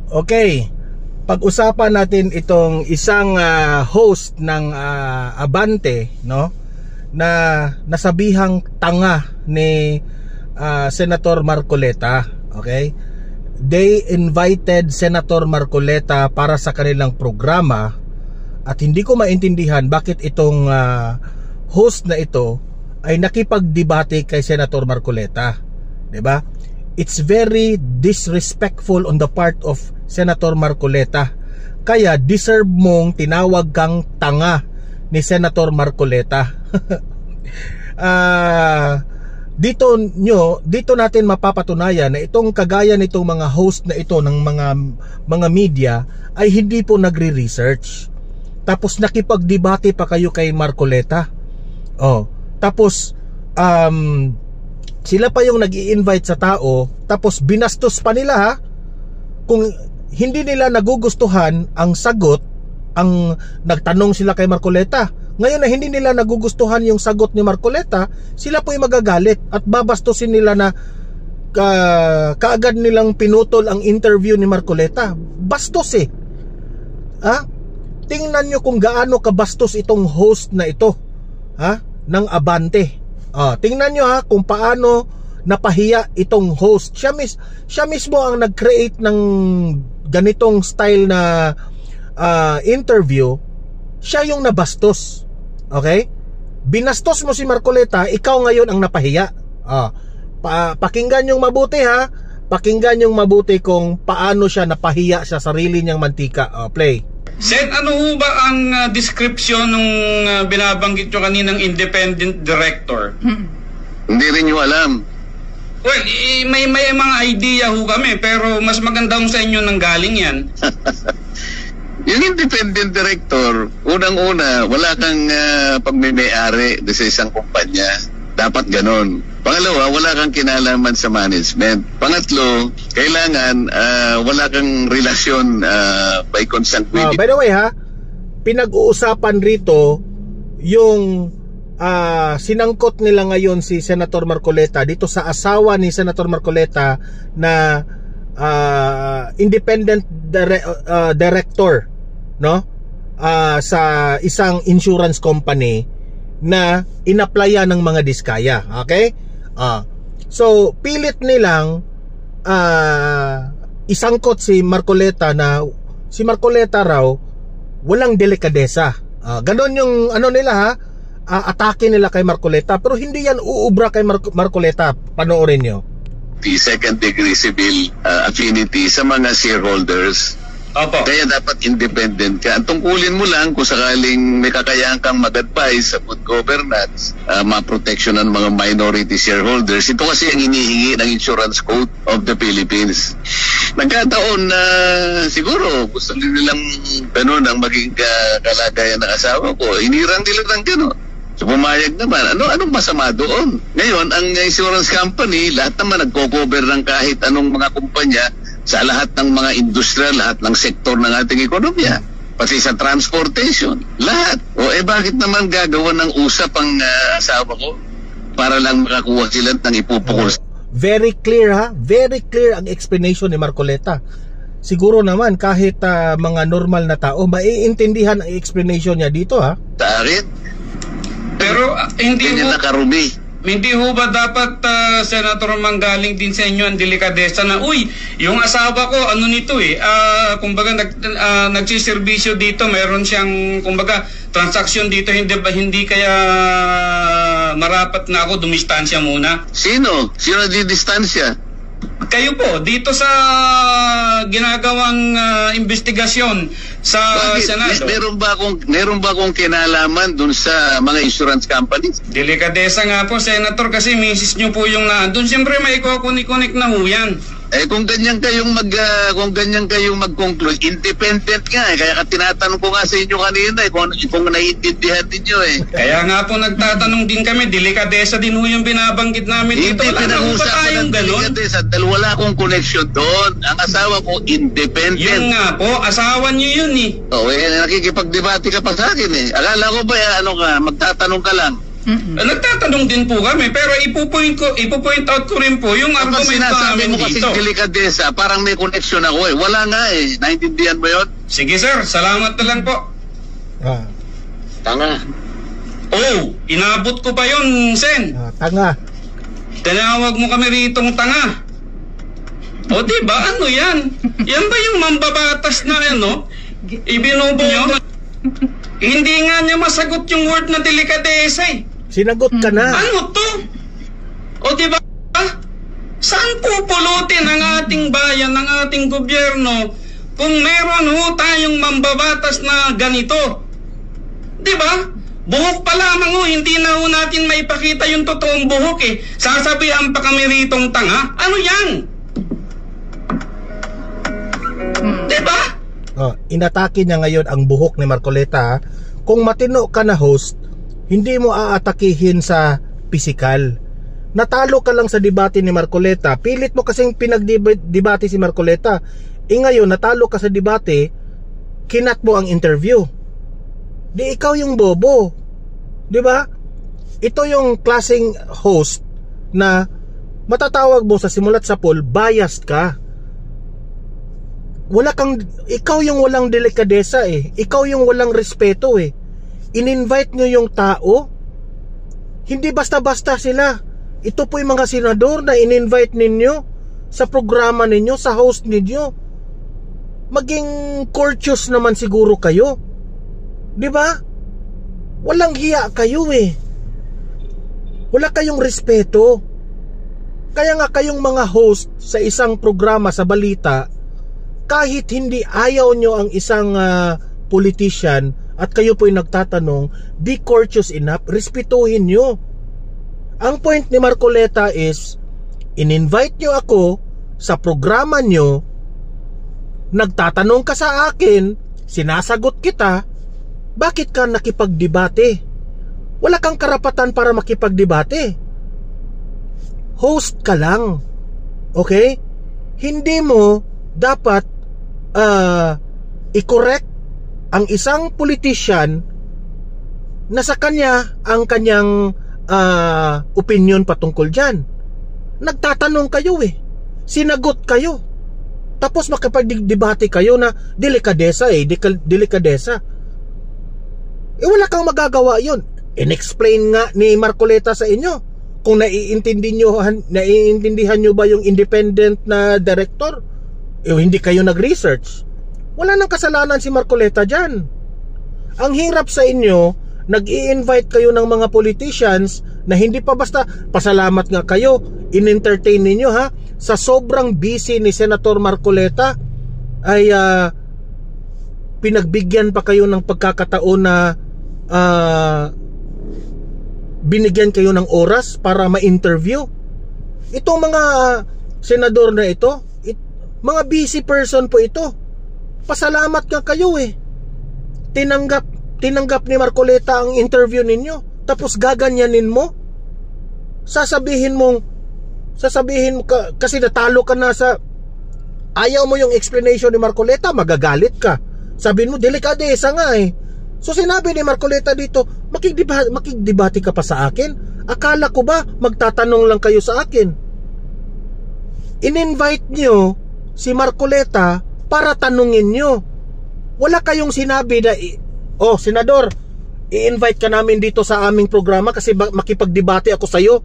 Okay, pag-usapan natin itong isang host ng Abante, no, na nasabihang tanga ni Senator Marcoleta. Okay, they invited Senator Marcoleta para sa kanilang programa at hindi ko maintindihan bakit itong host na ito ay nakipagdebate kay Senator Marcoleta, 'di ba? It's very disrespectful on the part of Senator Marcoleta. Kaya deserve mong tinawag kang tanga ni Senator Marcoleta. Dito natin mapapatunayan na itong kagaya nitong mga host na ito ng mga media ay hindi po nagre-research. Tapos nakipagdebate pa kayo kay Marcoleta. Tapos sila pa yung nag-i-invite sa tao, tapos binastos pa nila, ha? Kung hindi nila nagugustuhan ang sagot, ang nagtanong sila kay Marcoleta. Ngayon na hindi nila nagugustuhan yung sagot ni Marcoleta, sila po yung magagalit at babastusin nila na kaagad nilang pinutol ang interview ni Marcoleta. Bastos eh. Tingnan nyo kung gaano kabastos itong host na ito, ng Abante. Tingnan nyo kung paano napahiya itong host. Siya mismo ang nag-create ng ganitong style na interview. Siya yung nabastos. Okay? Binastos mo si Marcoleta, ikaw ngayon ang napahiya. Pakinggan yung mabuti, ha. Pakinggan yung mabuti kung paano siya napahiya sa sarili niyang mantika. Play. Sen, ano ho ba ang description nung binabanggit nyo kaninang independent director? Hindi rin nyo alam. Well, may mga idea ho kami, pero mas maganda ho sa inyo nang galing yan. Yung independent director, unang-una, wala kang pagmimay-ari sa isang kumpanya. Dapat ganon. Pangalawa, wala kang kinalaman sa management. Pangatlo, kailangan wala kang relasyon by consanguinity. By the way, pinag-uusapan rito yung sinangkot nila ngayon si Senator Marcoleta dito sa asawa ni Senator Marcoleta na independent director, no? Sa isang insurance company na inaplaya ng mga diskaya. Okay? So pilit nilang isangkot si Marcoleta na si Marcoleta raw walang delikadesa. Ganon yung ano nila, atake nila kay Marcoleta, pero hindi yan uubra kay Marcoleta. Panoorin nyo. The second degree civil affinity sa mga shareholders. Opo. Kaya dapat independent ka. Ang tungkulin mo lang kung sakaling may kakayahan kang mag-advise sa good governance, ma-protection ng mga minority shareholders. Ito kasi ang hinihingi ng Insurance Code of the Philippines. Nagkataon na siguro gusto nilang ganun ang maging kalagayan ng asawa ko. Hinirang nila ng ganun. So pumayag naman. Anong masama doon? Ngayon, ang insurance company, lahat naman nagko-cover ng kahit anong mga kumpanya sa lahat ng mga industriya, lahat ng sektor ng ating ekonomiya, pati sa transportation, lahat. Bakit naman gagawa ng usap ang asawa ko para lang makakuha sila ng ipupukol? Very clear, very clear ang explanation ni Marcoleta. Siguro naman kahit mga normal na tao maiintindihan ang explanation niya dito, ha? Sa akin? Pero hindi niya nakarumi. Hindi ho ba dapat, Senator, manggaling din sa inyo ang delikadesa na, yung asawa ko, ano nito kumbaga nagsiservisyo dito, meron siyang, kumbaga, transaksyon dito, hindi kaya marapat na ako dumistansya muna? Sino? Sino di distansya? Kayo po, dito sa ginagawang investigasyon sa Senado. Meron ba akong kinalaman dun sa mga insurance companies? Delikadesa nga po, Senator, kasi misis nyo po yung nandun. Siyempre may kukunik-kunik na ho yan. Kung ganyan kayong mag-conclude, independent nga kaya tinatanong ko nga sa inyo kanina kung naiintindihan ninyo Kaya nga po nagtatanong din kami, delikadesa din ho yung binabanggit namin dito. Hindi pinag-uusapan ng delikadesa dahil wala akong connection doon. Ang asawa ko independent. Yun nga po, asawa niyo yun nakikipagdebate ka pa sa akin Akala ko ba magtatanong ka lang? Nagtatanong din po kami, pero ipo-point out ko rin po yung argument namin mo kasi dito. delikadesa, parang may connection ako eh. Wala nga eh. Naintindihan mo yun? Sige sir, salamat na lang po. Tanga. Oh, inabot ko pa yun, Sen. Tanga. Tinawag mo kami ritong tanga. O diba, ano yan? Yan ba yung mambabatas na ano? Ibinubo nyo? Hindi nga niya masagot yung word na delikadesa eh. Sinagot ka na. Ano to? O diba? Saan pupulutin ang ating bayan, ang ating gobyerno kung meron ho tayong mambabatas na ganito? Diba? Buhok pa lamang ho, hindi na ho natin maipakita yung totoong buhok eh. Sasabihan pa kami ritong tanga? Ano yan? Diba? Inatake niya ngayon ang buhok ni Marcoleta. Kung matino ka na host, hindi mo aatakihin sa pisikal. Natalo ka lang sa debate ni Marcoleta. Pilit mo kasing pinagdebate si Marcoleta. Ngayon natalo ka sa debate, kinat mo ang interview. Di ikaw yung bobo. Di ba? Ito yung klaseng host na matatawag mo sa simulat sa poll, biased ka. Ikaw yung walang delikadesa eh. Ikaw yung walang respeto eh. In-invite nyo yung tao. Hindi basta-basta sila. Ito po yung mga senador na in-invite ninyo sa programa ninyo, sa host ninyo. Maging courteous naman siguro kayo. Di ba? Walang hiya kayo eh. Wala kayong respeto. Kaya nga kayong mga host sa isang programa sa balita, kahit hindi ayaw nyo ang isang politician at kayo po'y nagtatanong, be courteous enough, respetuhin nyo. Ang point ni Marcoleta is, in-invite nyo ako sa programa nyo, nagtatanong ka sa akin, sinasagot kita, bakit ka nakipagdebate? Wala kang karapatan para makipagdebate. Host ka lang. Okay? Hindi mo dapat i-correct ang isang politician na sa kanya ang kanyang opinion patungkol dyan. Nagtatanong kayo eh. Sinagot kayo. Tapos makipagdebate kayo na delikadesa eh. Delikadesa. Wala kang magagawa yun. In-explain nga ni Marcoleta sa inyo kung naiintindihan nyo ba yung independent na director. Hindi kayo nag-research. Wala nang kasalanan si Marcoleta dyan. Ang hirap sa inyo, nag-i-invite kayo ng mga politicians na hindi pa basta pasalamat nga kayo, in-entertain ninyo ha. Sa sobrang busy ni Senator Marcoleta ay pinagbigyan pa kayo ng pagkakataon na binigyan kayo ng oras para ma-interview. Itong mga senador na ito, mga busy person po ito. Pasalamat nga kayo eh. Tinanggap ni Marcoleta ang interview ninyo. Tapos gaganyanin mo. Sasabihin mo kasi natalo ka na sa ayaw mo yung explanation ni Marcoleta, magagalit ka. Sabihin mo, delikadesa nga eh. So sinabi ni Marcoleta dito, makikidebate ka pa sa akin? Akala ko ba magtatanong lang kayo sa akin? In-invite nyo si Marcoleta para tanungin nyo. Wala kayong sinabi na senador, i-invite ka namin dito sa aming programa kasi makipagdebate ako sa'yo.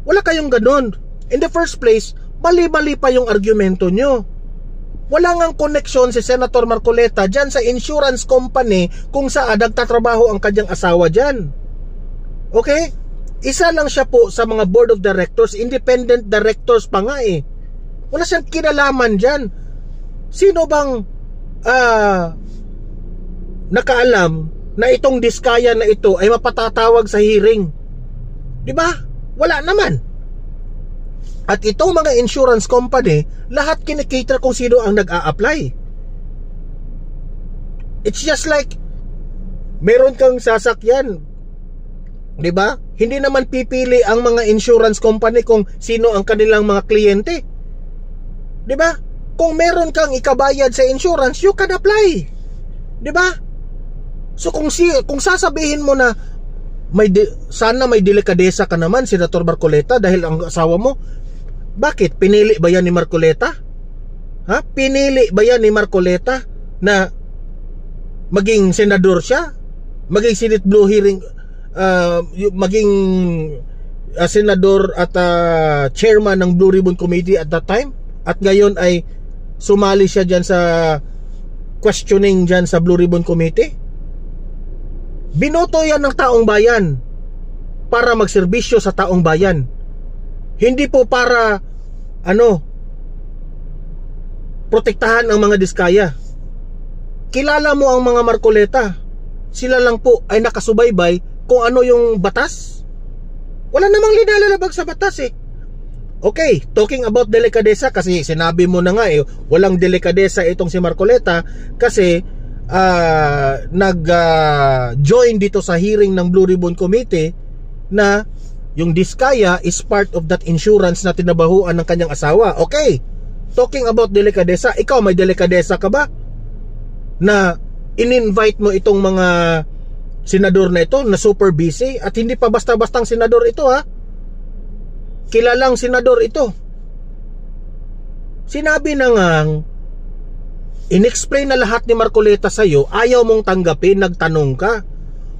Wala kayong ganon. In the first place, mali-mali pa yung argumento nyo. Wala ngang koneksyon si Senator Marcoleta dyan sa insurance company kung saan nagtatrabaho ang kanyang asawa dyan. Okay? Isa lang siya po sa mga board of directors, independent directors pa nga eh. Wala siyang kinalaman dyan. Sino bang nakaalam na itong diskaya na ito ay mapatatawag sa hearing? Diba? Wala naman. At itong mga insurance company, lahat kinikater kung sino ang nag-a-apply. It's just like meron kang sasakyan, diba? Hindi naman pipili ang mga insurance company kung sino ang kanilang mga kliyente. Diba? Kung meron kang ikabayad sa insurance, you can apply. Diba? So kung sasabihin mo na sana may delikadesa ka naman, Senator Marcoleta, dahil ang asawa mo. Bakit? Pinili ba yan ni Marcoleta? Ha? Pinili ba yan ni Marcoleta na maging senador siya? Maging Senate Blue hearing, maging senador at chairman ng Blue Ribbon Committee at that time? At ngayon ay sumali siya dyan sa questioning dyan sa Blue Ribbon Committee? Binoto yan ng taong bayan para magserbisyo sa taong bayan. Hindi po para protektahan ang mga diskaya. Kilala mo ang mga Marcoleta. Sila lang po ay nakasubaybay kung ano yung batas. Wala namang linalalabag sa batas eh. Okay, talking about delikadesa, kasi sinabi mo na nga walang delikadesa itong si Marcoleta kasi nag-join dito sa hearing ng Blue Ribbon Committee na yung diskaya is part of that insurance na tinabahuan ng kanyang asawa. Okay, talking about delikadesa, ikaw may delikadesa ka ba na in-invite mo itong mga senador na ito na super busy? At hindi pa basta-bastang senador ito, ha? Kilalang senador ito. Sinabi na ngang in-explain na lahat ni Marcoleta sa'yo, ayaw mong tanggapin, nagtanong ka.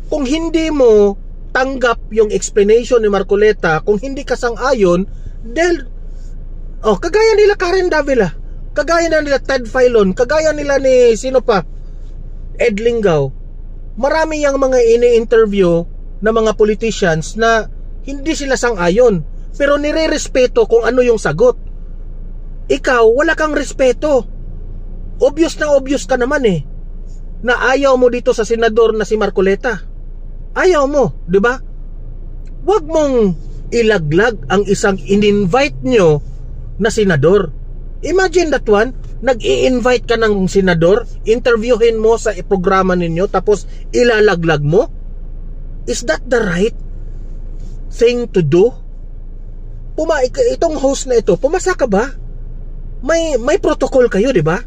Kung hindi mo tanggap yung explanation ni Marcoleta, kung hindi ka sang-ayon, kagaya nila Karen Davila, kagaya na nila Ted Filon, kagaya nila ni sino pa, Ed Lingaw, marami yung mga ini-interview na mga politicians na hindi sila sang-ayon, pero nire-respeto kung ano yung sagot. Ikaw, wala kang respeto. Obvious na obvious ka naman na ayaw mo dito sa senador na si Marcoleta. Ayaw mo, di ba? Huwag mong ilaglag ang isang in-invite nyo na senador. Imagine that one, nag-i-invite ka ng senador, interviewin mo sa programa ninyo, tapos ilalaglag mo? Is that the right thing to do? Itong host na ito, pumasa ka ba? May protocol kayo, di ba?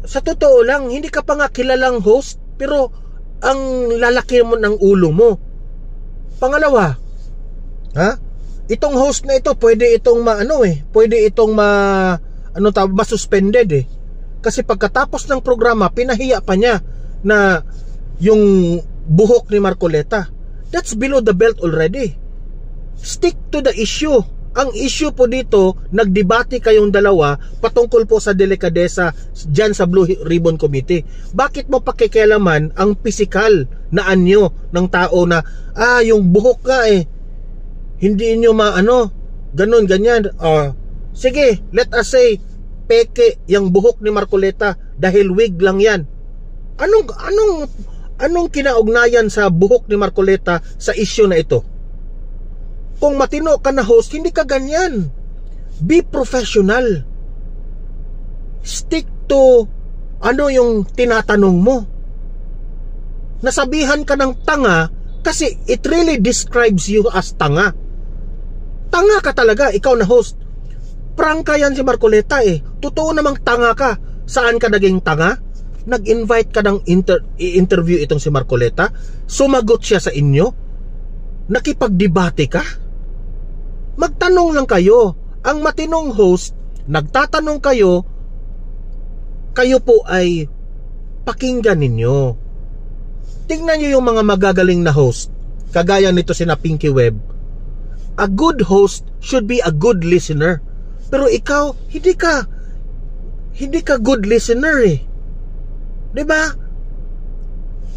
Sa totoo lang, hindi ka pa nga kilalang host, pero ang lalaki mo ng ulo mo. Pangalawa, itong host na ito, pwede itong masuspended Kasi pagkatapos ng programa, pinahiya pa niya na yung buhok ni Marcoleta. That's below the belt already. Stick to the issue. Ang issue po dito, nagdebate kayong dalawa patungkol po sa delikadesa dyan sa Blue Ribbon Committee. Bakit mo pakikialaman ang physical na anyo ng tao na yung buhok nga hindi nyo ganun, ganyan. Sige, let us say peke yung buhok ni Marcoleta dahil wig lang yan. Anong kinaugnayan sa buhok ni Marcoleta sa issue na ito? Kung matino ka na host, hindi ka ganyan. Be professional. Stick to yung tinatanong mo. Nasabihan ka ng tanga kasi it really describes you as tanga. Tanga ka talaga, ikaw na host. Prangka yan si Marcoleta Totoo namang tanga ka. Saan ka naging tanga? Nag-invite ka ng i-interview itong si Marcoleta. Sumagot siya sa inyo. Nakipagdebate ka. Magtanong lang kayo. Ang matinong host, nagtatanong kayo, kayo po ay pakinggan ninyo. Tingnan nyo yung mga magagaling na host, kagaya nito sina Pinky Webb. A good host should be a good listener. Pero ikaw, hindi ka good listener diba?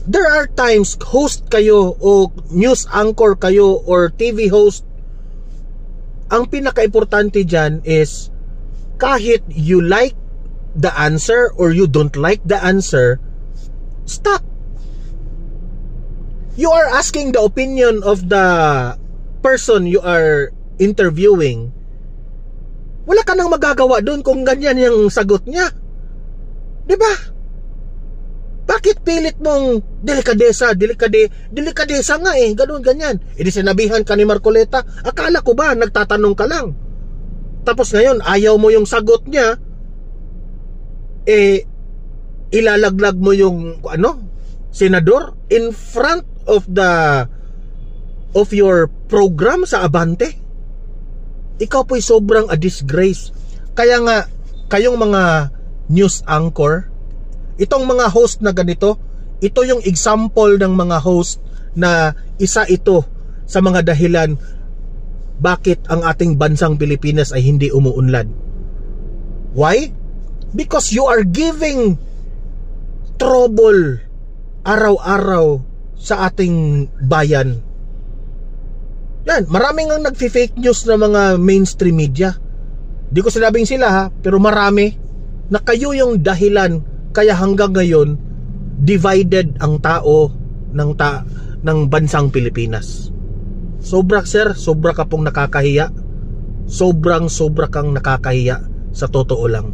There are times host kayo o news anchor kayo or TV host, ang pinaka-importante dyan is kahit you like the answer or you don't like the answer, stop. You are asking the opinion of the person you are interviewing. Wala ka nang magagawa dun kung ganyan yung sagot niya. Diba? Bakit pilit mong delikadesa nga ganun ganyan. Di sinabihan ka ni Marcoleta, akala ko ba nagtatanong ka lang. Tapos ngayon ayaw mo yung sagot niya, ilalaglag mo yung senador, in front of your program sa Abante. Ikaw po'y sobrang a disgrace. Kaya nga, kayong mga news anchor, itong mga host na ganito, ito yung example ng mga host na isa ito sa mga dahilan bakit ang ating bansang Pilipinas ay hindi umuunlad. Why? Because you are giving trouble araw-araw sa ating bayan. Yan, maraming ang nagfi-fake news na mga mainstream media. Di ko sinabing sila ha, pero marami na kayo yung dahilan kaya hanggang ngayon divided ang tao ng bansang Pilipinas. Sobra sir, sobra ka pong nakakahiya. Sobra kang nakakahiya sa totoo lang.